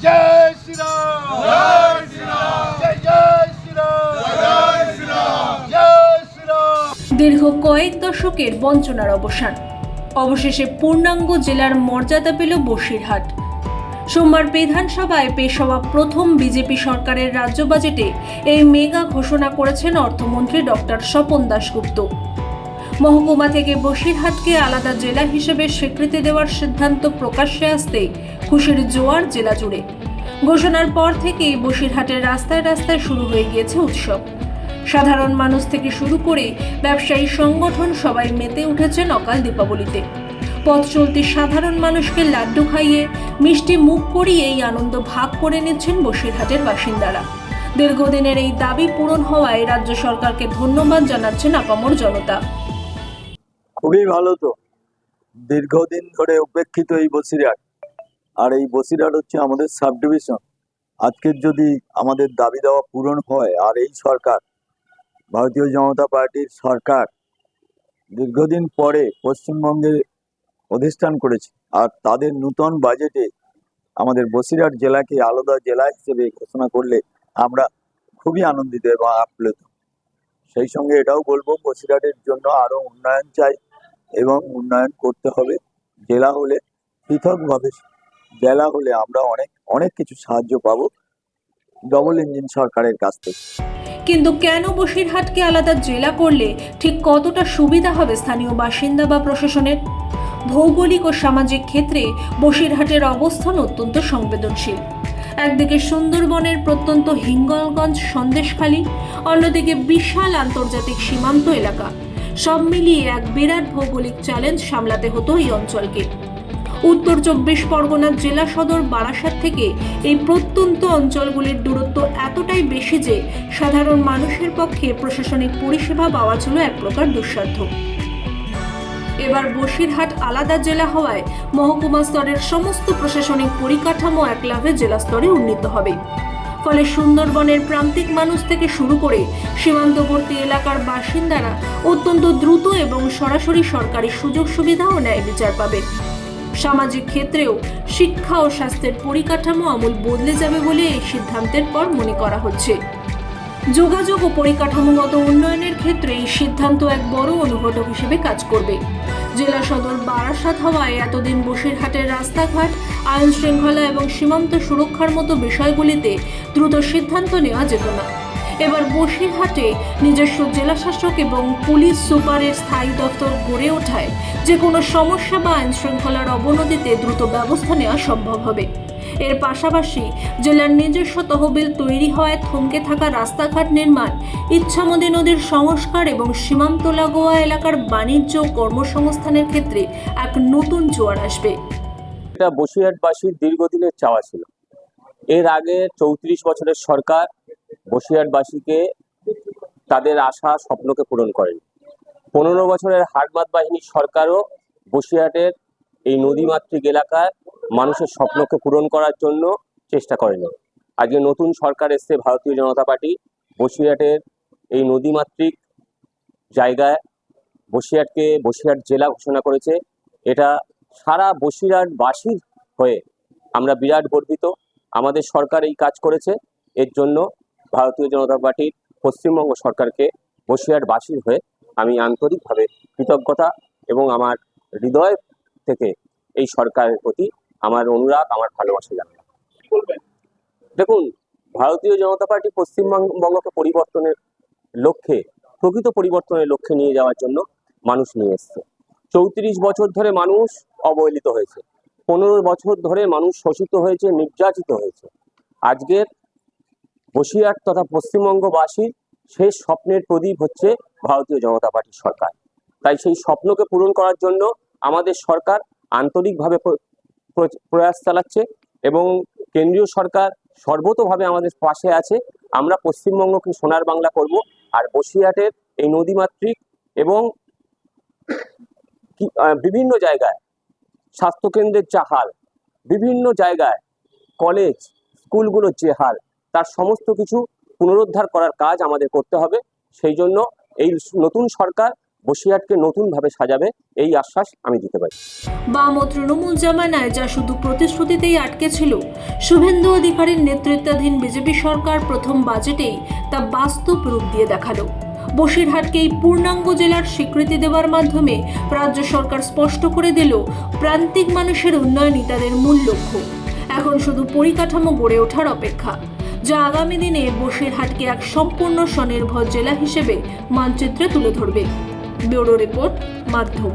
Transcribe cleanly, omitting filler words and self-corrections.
জয় শ্রীরাম, জয় শ্রীরাম, জয় জয় শ্রীরাম, জয় শ্রীরাম, জয় শ্রীরাম। দীর্ঘ কয়েক দশকের বঞ্চনার অবসান, অবশেষে পূর্ণাঙ্গ জেলার মর্যাদা পেল বসিরহাট। সোমবার বিধানসভায় পেশ হওয়া প্রথম বিজেপি সরকারের রাজ্য বাজেটে এই মেগা ঘোষণা করেছেন অর্থমন্ত্রী ডক্টর স্বপন দাশগুপ্ত। মহকুমা থেকে বসিরহাটকে আলাদা জেলা হিসেবে স্বীকৃতি দেওয়ার সিদ্ধান্ত প্রকাশ্যে আসতেই খুশির জোয়ার জেলা জুড়ে। ঘোষণার পর থেকেই বসিরহাটের রাস্তায় রাস্তায় শুরু হয়ে গিয়েছে উৎসব। সাধারণ মানুষ থেকে শুরু করে ব্যবসায়ী সংগঠন সবাই মেতে উঠেছেন অকাল দীপাবলিতে। পথ চলতি সাধারণ মানুষকে লাড্ডু খাইয়ে মিষ্টি মুখ করিয়ে এই আনন্দ ভাগ করে নিচ্ছেন বসিরহাটের বাসিন্দারা। দীর্ঘদিনের এই দাবি পূরণ হওয়ায় রাজ্য সরকারকে ধন্যবাদ জানাচ্ছেন আপামর জনতা। খুবই ভালো, তো দীর্ঘদিন ধরে উপেক্ষিত এই বসিরহাট, আর এই বসিরহাট হচ্ছে আমাদের সাব ডিভিশন। আজকের যদি আমাদের দাবি দেওয়া পূরণ হয়, আর এই সরকার ভারতীয় জনতা পার্টির সরকার দীর্ঘদিন পরে পশ্চিমবঙ্গে অধিষ্ঠান করেছে, আর তাদের নূতন বাজেটে আমাদের বসিরহাট জেলাকে আলাদা জেলা হিসেবে ঘোষণা করলে আমরা খুবই আনন্দিত এবং আপ্লুত। সেই সঙ্গে এটাও বলবো, বসিরহাটের জন্য আরো উন্নয়ন চাই এবং উন্নয়ন করতে হবে। জেলা হলে পৃথকভাবে, জেলা হলে আমরা অনেক কিছু সাহায্য পাবো ডবল ইঞ্জিন সরকারের কাছ থেকে। কিন্তু কেন বসিরহাটকে আলাদা জেলা করলে ঠিক কতটা সুবিধা হবে স্থানীয় বাসিন্দা বা প্রশাসনের? ভৌগোলিক ও সামাজিক ক্ষেত্রে বসিরহাটের অবস্থান অত্যন্ত সংবেদনশীল। একদিকে সুন্দরবনের প্রত্যন্ত হিঙ্গলগঞ্জ সন্দেশখালী, অন্যদিকে বিশাল আন্তর্জাতিক সীমান্ত এলাকা। সব মিলিয়ে এক বিরাট ভৌগোলিক চ্যালেঞ্জ সামলাতে হতো এই অঞ্চলকে। উত্তর 24 পরগনার জেলা সদর বারাসাত থেকে এই প্রত্যন্ত অঞ্চলগুলির দূরত্ব এতটাই বেশি যে সাধারণ মানুষের পক্ষে প্রশাসনিক পরিষেবা পাওয়া ছিল এক প্রকার দুঃসাধ্য। এবার বসিরহাট আলাদা জেলা হওয়ায় মহকুমা স্তরের সমস্ত প্রশাসনিক পরিকাঠামো এক লাফে জেলা স্তরে উন্নীত হবে। ফলে সুন্দরবনের প্রান্তিক মানুষ থেকে শুরু করে সীমান্তবর্তী এলাকার বাসিন্দারা অত্যন্ত দ্রুত এবং সরাসরি সরকারি সুযোগ সুবিধা ও ন্যায় বিচার পাবেন। সামাজিক ক্ষেত্রেও শিক্ষা ও স্বাস্থ্যের পরিকাঠামো আমূল বদলে যাবে বলে এই সিদ্ধান্তের পর মনে করা হচ্ছে। যোগাযোগ ও পরিকাঠামোগত উন্নয়নের ক্ষেত্রে এই সিদ্ধান্ত এক বড় অনুঘটক হিসেবে কাজ করবে। জেলা সদর বারাসাত হওয়ায় এতদিন বসিরহাটের রাস্তাঘাট, আইন শৃঙ্খলা এবং সীমান্ত সুরক্ষার মতো বিষয়গুলিতে দ্রুত সিদ্ধান্ত নেওয়া যেত না। এবার বসিরহাটে নিজস্ব জেলা শাসক এবং পুলিশ সুপারের স্থায়ী দপ্তর গড়ে ওঠায় যে কোনো সমস্যা বা আইন শৃঙ্খলার অবনতিতে দ্রুত ব্যবস্থা নেওয়া সম্ভব হবে। এর পাশাপাশি জেলার নিজস্ব তহবিল তৈরি হওয়ায় থমকে থাকা রাস্তাঘাট নির্মাণ, ইচ্ছামতি নদীর সংস্কার এবং সীমান্ত লাগোয়া এলাকার বাণিজ্য ও কর্মসংস্থানের ক্ষেত্রে এক নতুন জোয়ার আসবে। এটা বসিরহাটবাসীর দীর্ঘদিনের চাওয়া ছিল। এর আগে 34 বছরের সরকার বসিরহাটবাসীকে তাদের আশা স্বপ্নকে পূরণ করেন। 15 বছরের হারমাত বাহিনীর সরকারও বসিরহাটের এই নদীমাতৃক এলাকার মানুষের স্বপ্নকে পূরণ করার জন্য চেষ্টা করেনি। আজকে নতুন সরকার এসছে ভারতীয় জনতা পার্টি, বসিরহাটের এই নদীমাতৃক জায়গায় বসিরহাট জেলা ঘোষণা করেছে। এটা সারা বসিরহাটবাসীর হয়ে আমরা বিরাট গর্বিত। আমাদের সরকার এই কাজ করেছে, এর জন্য ভারতীয় জনতা পার্টির পশ্চিমবঙ্গ সরকারকে বসিরহাটবাসীর হয়ে আমি আন্তরিকভাবে কৃতজ্ঞতা এবং আমার হৃদয় থেকে এই সরকারের প্রতি আমার অনুরাগ, আমার ভালোবাসা জানাই। দেখুন, ভারতীয় জনতা পার্টি পশ্চিমবঙ্গকে পরিবর্তনের লক্ষ্যে, প্রকৃত পরিবর্তনের লক্ষ্যে নিয়ে যাওয়ার জন্য মানুষ নিয়ে এসছে। 34 বছর ধরে মানুষ অবহেলিত হয়েছে, 15 বছর ধরে মানুষ শোষিত হয়েছে, নির্যাতিত হয়েছে। আজকের বসিরহাট তথা পশ্চিমবঙ্গবাসীর শেষ স্বপ্নের প্রদীপ হচ্ছে ভারতীয় জনতা পার্টির সরকার। তাই সেই স্বপ্নকে পূরণ করার জন্য আমাদের সরকার আন্তরিকভাবে প্রয়াস চালাচ্ছে এবং কেন্দ্রীয় সরকার সর্বতোভাবে আমাদের পাশে আছে। আমরা পশ্চিমবঙ্গকে সোনার বাংলা করব, আর বসিরহাটের এই নদীমাতৃক এবং বিভিন্ন জায়গায় স্বাস্থ্যকেন্দ্রের যা হাল, বিভিন্ন জায়গায় কলেজ স্কুলগুলোর যে হাল, তার সমস্ত কিছু পুনরুদ্ধার করার কাজ আমাদের করতে হবে। সেই জন্য এই নতুন সরকার বসিরহাটকে নতুনভাবে সাজাবে, এই আশ্বাস আমি দিতে পারি। বাম ও তৃণমূল জামানায় যা শুধু প্রতিশ্রুতিতেই আটকে ছিল, শুভেন্দু অধিকারীর নেতৃত্বাধীন বিজেপি সরকার প্রথম বাজেটেই তা বাস্তব রূপ দিয়ে দেখালো। বসিরহাটকে এই পূর্ণাঙ্গ জেলার স্বীকৃতি দেওয়ার মাধ্যমে রাজ্য সরকার স্পষ্ট করে দিল প্রান্তিক মানুষের উন্নয়নই তাদের মূল লক্ষ্য। এখন শুধু পরিকাঠামো গড়ে ওঠার অপেক্ষা, যা আগামী দিনে বসিরহাটকে এক সম্পূর্ণ স্বনির্ভর জেলা হিসেবে মানচিত্রে তুলে ধরবে। ব্যুরো রিপোর্ট, মাধ্যম।